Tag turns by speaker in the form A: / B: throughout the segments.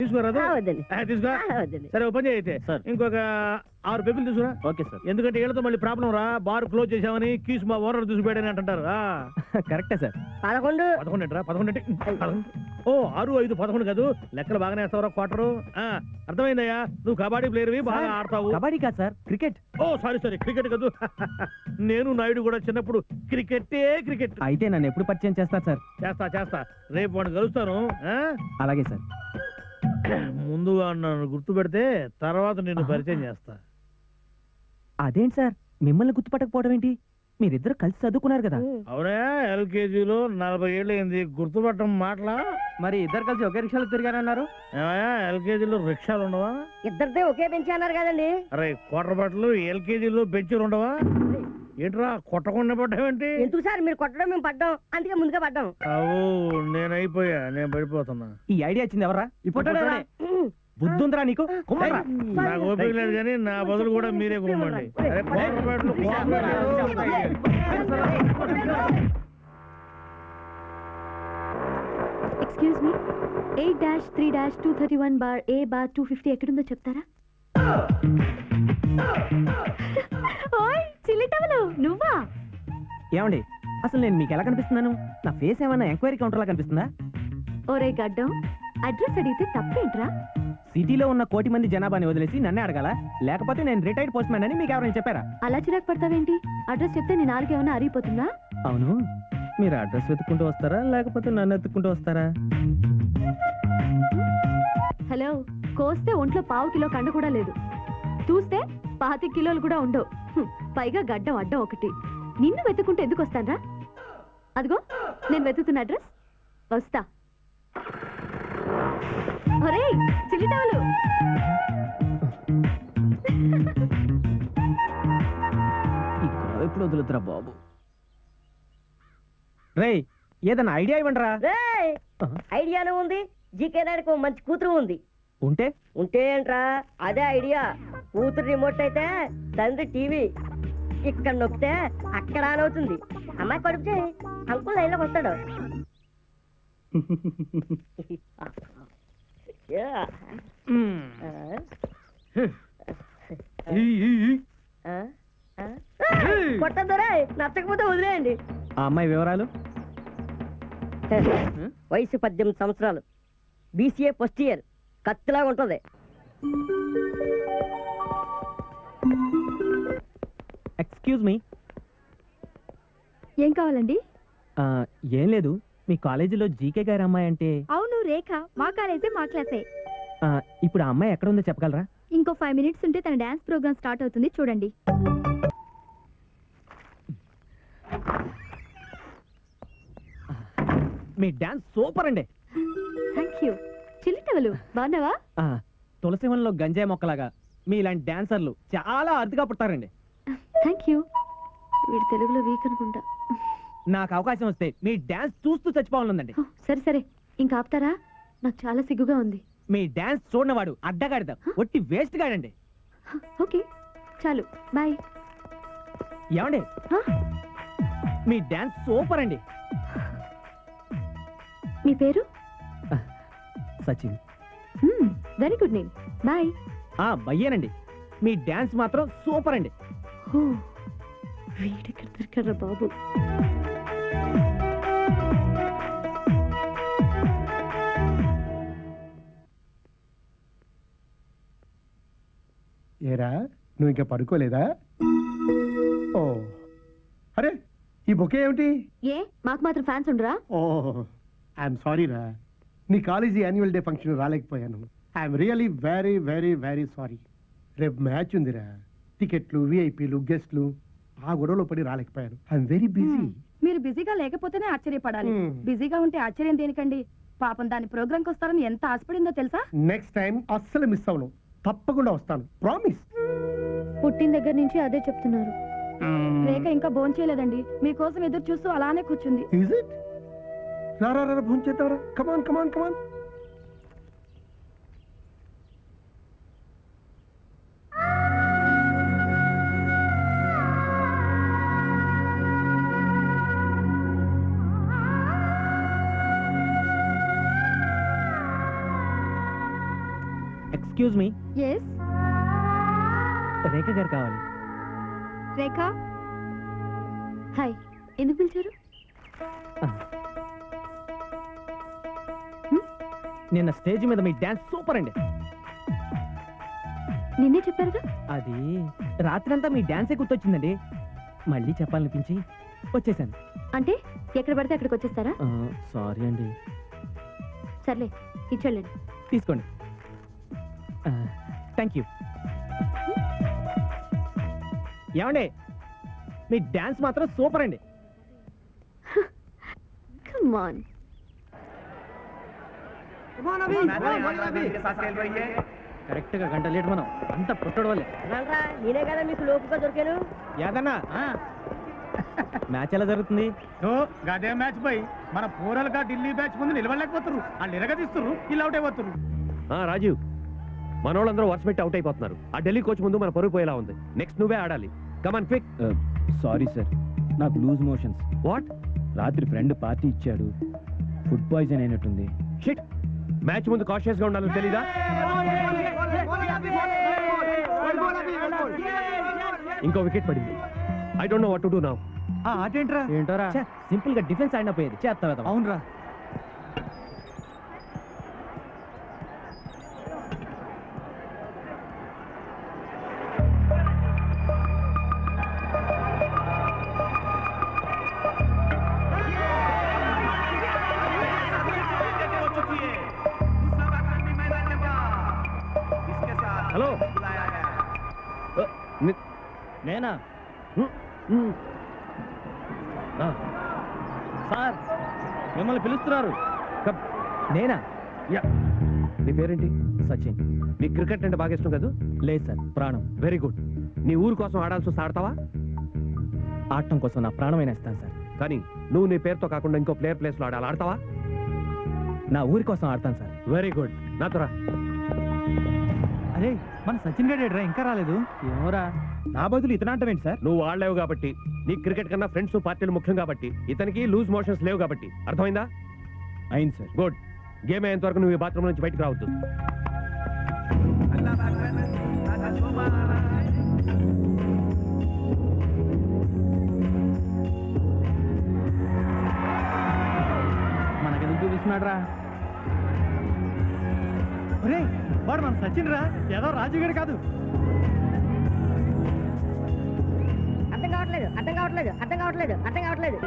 A: తీసుకోరాదు తీసుకో సరే ఓ పని అయితే
B: సార్
A: ఇంకొక 6 పెగ్గులు తీసుకురా.
B: Okay sir.
A: ఎందుకంటే వీళ్ళతో మళ్ళీ ప్రాబ్లం రా, బార్ క్లోజ్ చేసామని కీస్ మా ఓనర్ చూసిపోయాడని అంటారు.
B: కరెక్టే సార్.
C: 11
A: 11 ఓ 6 5 11 కాదు, లెక్కలు బాగానే వేస్తావరా క్వార్టరు. అర్థమైందయ్యా, నువ్వు కబడ్డీ ప్లేయర్వి, బాగా ఆడతావు.
B: కబడ్డీ కాదు సార్, క్రికెట్.
A: ఓ సారీ క్రికెట్ కాదు. నేను నాయుడు కూడా చిన్నప్పుడు క్రికెట్.
B: అయితే నన్ను ఎప్పుడు పరిచయం చేస్తారు సార్?
A: చేస్తా రేపు వాడిని కలుస్తాను.
B: అలాగే సార్.
A: ముందుగా నన్ను గుర్తు పెడితే తర్వాత నిన్ను పరిచయం చేస్తా.
B: అదేంటి సార్ మిమ్మల్ని గుర్తుపట్టకపోవడం ఏంటి? మీరిద్దరు కలిసి చదువుకున్నారు కదా.
A: అవునా, LKGలో 40 ఏళ్ళు అయింది, గుర్తుపట్టడం మాటలా?
B: మరి ఇద్దరు కలిసి ఒకే రిక్షాలో తిరిగారన్నారు.
A: LKGలో రిక్షాలు ఉండవా?
C: ఇద్దరిదే ఒకే బెంచ్ అన్నారు కదండి.
A: అరే క్వార్టర్ బట్టలు LKGలో బెంచీలు ఉండవా? ఏంట్రా కొట్టకుండా పడ్డావేంటి?
C: ఎందుకు సార్ మీరు కొట్టడం, మేము పడ్డాం, అందుకే ముందుగా పడ్డాం.
A: నేను అయిపోయా, నేను పడిపోతున్నా.
B: ఈ ఐడియా వచ్చింది ఎవరా? బుద్ధుందిరా నీకు?
A: నాకు ఓపిక లేదు కానీ నా బదులు కూడా మీరే కుమ్మండి.
D: Excuse me, 8-3-231 bar A bar 250 ఎక్కడుందో చెప్తారా? ఓయ్ చిలిటవలు, నువ్వా?
B: ఏమండి అసలు నేను మీకు ఎలా కనిపిస్తున్నాను? నా ఫేస్ ఏమన్నా ఎంక్వైరీ కౌంటర్ లా కనిపిస్తుందా?
D: ఓరే గడ్డం, అడ్రస్ అడిగితే తప్పేంట్రా?
B: సిటీలో ఉన్న 1 కోటి మంది జనాభాని వదిలేసి నన్నే అడగాల? లేకపోతే నేను రిటైర్డ్ పోస్ట్ మ్యాన్ అని మీకు ఎవరైనా చెప్పారా?
D: అలా చిరాకు పడతావేంటి? అడ్రస్ చెప్తే నీ నాలుగు ఏమైనా అరిగిపోతుందా?
B: అవును, మీరు అడ్రస్ వెతుక్కుంటూ వస్తారా లేకపోతే నన్ను ఎత్తుక్కుంటూ వస్తారా?
D: హలో, కోస్తే ఒంట్లో 1/2 కిలో కండ కూడా లేదు, చూస్తే 25 కిలోలు కూడా ఉండవు, పైగా గడ్డం అడ్డం ఒకటి. నిన్ను వెతుక్కుంటే ఎందుకు వస్తానరా? అదిగో నేను వెతుకుతున్న అడ్రస్, వస్తా. ఒరే చిలిటవలు,
B: ఎప్పుడు వదులుతురా బాబు? రే ఏదన్నా ఐడియా ఇవ్వండి రా.
C: ఐడియానే ఉంది, జీకే నాయుడుకు మంచి కూతురు ఉంది.
B: ఉంటే
C: ఏంట్రా అదే ఐడియా. కూతురు రిమోట్ అయితే తండ్రి టీవీ. ఇక్కడ నొక్కితే అక్కడ ఆన్ అవుతుంది. అమ్మాయి కడుపుతే అంకుల్ లైన్లోకి వస్తాడు. కొట్టద్దరే, నచ్చకపోతే వదిలేయండి.
B: ఆ అమ్మాయి వివరాలు?
C: వయసు 18 సంవత్సరాలు, BCA ఫస్ట్ ఇయర్, కత్తిలాగా ఉంటుంది.
B: ఎక్స్క్యూజ్ మీ,
D: ఏం కావాలండి?
B: ఏం లేదు, మీ కాలేజీలో జీకే గారి అమ్మాయి అంటే?
D: అవును, రేఖ, మా కాలేజే, మా క్లాసే.
B: ఇప్పుడు ఆ అమ్మాయి ఎక్కడ ఉందో చెప్పగలరా?
D: ఇంకో 5 మినిట్స్ ఉంటే తన డాన్స్ ప్రోగ్రామ్ స్టార్ట్ అవుతుంది, చూడండి.
B: మీ డాన్స్ సూపర్ అండి.
D: Thank you. చిలిటవలు, బాగున్నావా?
B: తులసివనంలో గంజాయి మొక్కలాగా మీ ఇలాంటి డాన్సర్లు చాలా అరుదుగా పుడతారండి.
D: Thank you. వీడు తెలుగులో వీక్ అనుకుంటా.
B: నాకు అవకాశం వస్తే మీ డాన్స్ చూస్తూ చచ్చిపోవాలండి.
D: సరే సరే, ఇంకా ఆపుతారా? నాకు చాలా సిగ్గుగా ఉంది.
B: మీ డాన్స్ చూడనవాడు అడ్డగాడిద, ఒట్టి వేస్ట్ గాడండి.
D: ఓకే చాలు, బాయ్.
B: ఏమండి, మీ డాన్స్ సూపర్ అండి.
D: మీ పేరు?
B: Sachin.
D: Very good name, boy.
B: బయ్యేనండి. మీ డాన్స్ మాత్రం సూపర్ అండి.
D: వీడికి దొరికారా బాబు?
E: ఏరా, నువ్వు ఇంకా పడుకోలేదా? ఓ అరే, ఈ బొకే ఏమిటి?
D: ఏ మాకు మాత్రం ఫ్యాన్స్ ఉండరా?
E: ఓ ఐఎమ్ సారీ రా, నీ కాలేజీ యాన్యువల్ డే ఫంక్షన్ రాలేకపోయాను. I'm really very very very sorry. రేపు మ్యాచ్ ఉందిరా, టికెట్లు, విఐపీలు, గెస్ట్లు, ఆ గొడవలో పడి రాలేకపోయాను. I'm very busy.
F: మీరు బిజీగా లేకపోతేనే ఆశ్చర్యపడాలి. బిజీగా ఉంటే ఆశ్చర్యం దేనికండి? పాపం దాని ప్రోగ్రామ్ కి వస్తారని ఎంత ఆశపడిందో తెలుసా?
E: నెక్స్ట్ టైం అస్సలు మిస్ అవను, తప్పకుండా వస్తాను, ప్రామిస్.
D: పుట్టిన దగ్గర నుంచి అదే చెప్తున్నారు.
F: రేఖ ఇంకా భోజనం చేయలేదండి, మీకోసం ఎదురు చూస్తూ అలానే కూర్చుంది.
E: Is it? రా రా రా, భోజనం చేద్దాం రా. కమాన్ కమాన్ కమాన్.
B: ఎక్స్క్యూజ్ మీ,
D: ఎస్
B: రేఖ గారు కావాలి.
D: రేఖ. హాయ్, ఎందుకు పిలిచారు?
B: నిన్న స్టేజ్ మీద మీ డాన్స్ సూపర్ అండి.
D: నిన్నే చెప్పారుగా.
B: అది రాత్రంతా మీ డాన్సే గుర్తొచ్చిందండి, మళ్ళీ చెప్పాలనిపించి వచ్చేసాను.
D: అంటే ఎక్కడ పడితే అక్కడికి వచ్చేస్తారా?
B: సారీ అండి.
D: సర్లే, ఇచ్చేళ్ళండి.
B: తీసుకోండి. Thank you. ఏమండి, మీ డాన్స్ మాత్రం సూపర్ అండి.
D: Come on.
B: కరెక్ట్ గా గంట లేట్ మనం అంత పుట్టడం వల్లే.
C: నేనే కదా మీకు లోపుగా దొరికాను.
B: యాదన్నా, మ్యాచ్ ఎలా జరుగుతుంది?
A: గదే మ్యాచ్ పోయి మన పూరలుగా ఢిల్లీ బ్యాచ్ ముందు నిలవలేకపోతున్నారు. వాళ్ళు ఎరగదీస్తున్నారు, ఇలా అవుట్ అయిపోతున్నారు.
G: రాజీవ్, మన వాళ్ళందరూ వర్స్ పెట్టి అవుట్ అయిపోతున్నారు. ఆ ఢిల్లీ కోచ్ ముందు మన పరుగు పోయేలా ఉంది. నెక్స్ట్ నువ్వే ఆడాలి. Come on quick.
B: సారీ సార్, నాకు లూజ్ మోషన్స్.
G: వాట్?
B: రాత్రి ఫ్రెండ్ పార్టీ ఇచ్చాడు, ఫుడ్ పాయిజన్ అయినట్టుంది.
G: షిట్, మ్యాచ్ ముందు కాషియస్ గా ఉండాలని తెలీదా? ఇంకో వికెట్ పడింది. I don't know what to do now.
B: ఏంటోరా, సింపుల్ గా డిఫెన్స్ ఆడినా పోయేది. చేస్తా. అవునరా.
G: హలో,
B: నేనా సార్, మిమ్మల్ని పిలుస్తున్నారు. నేనా?
G: యా. నీ పేరేంటి?
B: సచిన్.
G: నీకు క్రికెట్ అంటే బాగా ఇష్టం కదా?
B: లేదు సార్, ప్రాణం.
G: Very good. నీ ఊరు కోసం ఆడాల్సి వస్తే ఆడతావా?
B: ఆడటం కోసం నా ప్రాణమైన ఇస్తాను సార్.
G: కానీ నువ్వు నీ పేరుతో కాకుండా ఇంకో ప్లేయర్ ప్లేస్ లో ఆడాలి. ఆడతావా?
B: నా ఊరి కోసం ఆడతాను సార్.
G: Very good. నాతో రా.
B: అరే, మన సచిన్ గడేడ్రా ఇంకా రాలేదు. ఏమోరా, నా బదులు ఇతను ఆడటం ఏంటి సార్?
G: నువ్వు ఆడలేవు కాబట్టి, నీ క్రికెట్ కన్నా ఫ్రెండ్స్ పార్టీలు ముఖ్యం కాబట్టి, ఇతనికి లూజ్ మోషన్స్ లేవు కాబట్టి. అర్థమైందా?
B: అయింది సార్.
G: గుడ్. గేమ్ అయ్యేంత వరకు నువ్వు ఈ బాత్రూమ్ నుంచి బయటకు రావద్దు.
B: మనకెందుకు చూపిస్తున్నాడు రా? వాడు మన సచిన్ రా, ఏదో రాజుగారు కాదు.
C: అర్థం కావట్లేదు, అర్థం కావట్లేదు, అర్థం కావట్లేదు, అర్థం కావట్లేదు.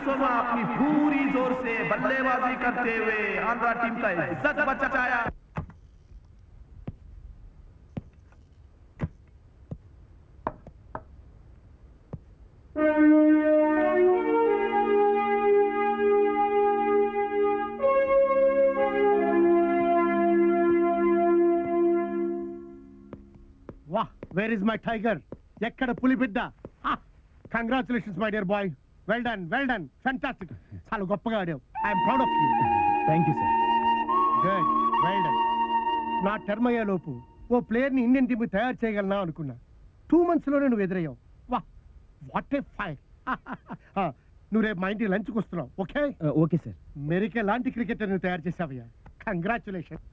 H: सोमा अपनी पूरी जोर से बल्लेबाजी करते हुए आंध्रा टीम का इज्जत बचाया।
E: Where is my tiger? ఎక్కడ పులి బిడ్డ? Congratulations my dear boy, well done, fantastic, చాలా గొప్పగా ఆడావు. I'm proud of you.
B: Thank you sir.
E: Good, well done. నా టర్మ్ అయ్యేలోపు ఓ ప్లేయర్ని ఇండియన్ టీమ్ తయారు చేయగలనా అనుకున్నా. 2 months లోనే నువ్వు ఎదురయ్యావు. వా, వాట్ ఏ ఫైర్. నువ్వు రేపు మా ఇంటికి లంచ్కి వస్తున్నావు, ఓకే?
B: Okay sir.
E: మెరికే లాంటి క్రికెటర్ నువ్వు తయారు చేసావయ్యా. కంగ్రాచులేషన్.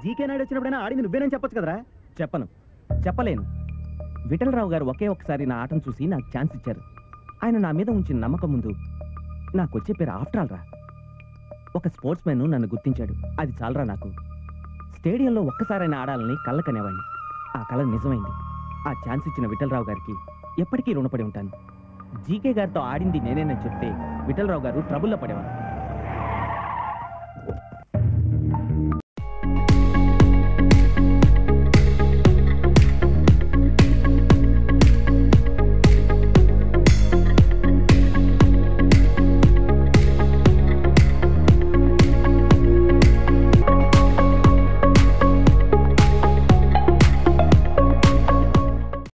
B: జీకే నాయుడు వచ్చినప్పుడైనా ఆడింది నువ్వేనని చెప్పొచ్చు కదరా. చెప్పలేను. విఠలరావు గారు ఒకే ఒకసారి నా ఆటను చూసి నాకు ఛాన్స్ ఇచ్చారు. ఆయన నా మీద ఉంచిన నమ్మకం ముందు నాకు వచ్చే పేరు ఆఫ్టర్ ఆల్ రా. ఒక స్పోర్ట్స్ మ్యాన్ నన్ను గుర్తించాడు, అది చాలరా నాకు. స్టేడియంలో ఒక్కసారైనా ఆడాలని కళ్ళ కనేవాడిని. ఆ కళ నిజమైంది. ఆ ఛాన్స్ ఇచ్చిన విఠలరావు గారికి ఎప్పటికీ రుణపడి ఉంటాను. జీకే గారితో ఆడింది నేనేనని చెప్తే విఠలరావు గారు ట్రబుల్లో పడేవారు.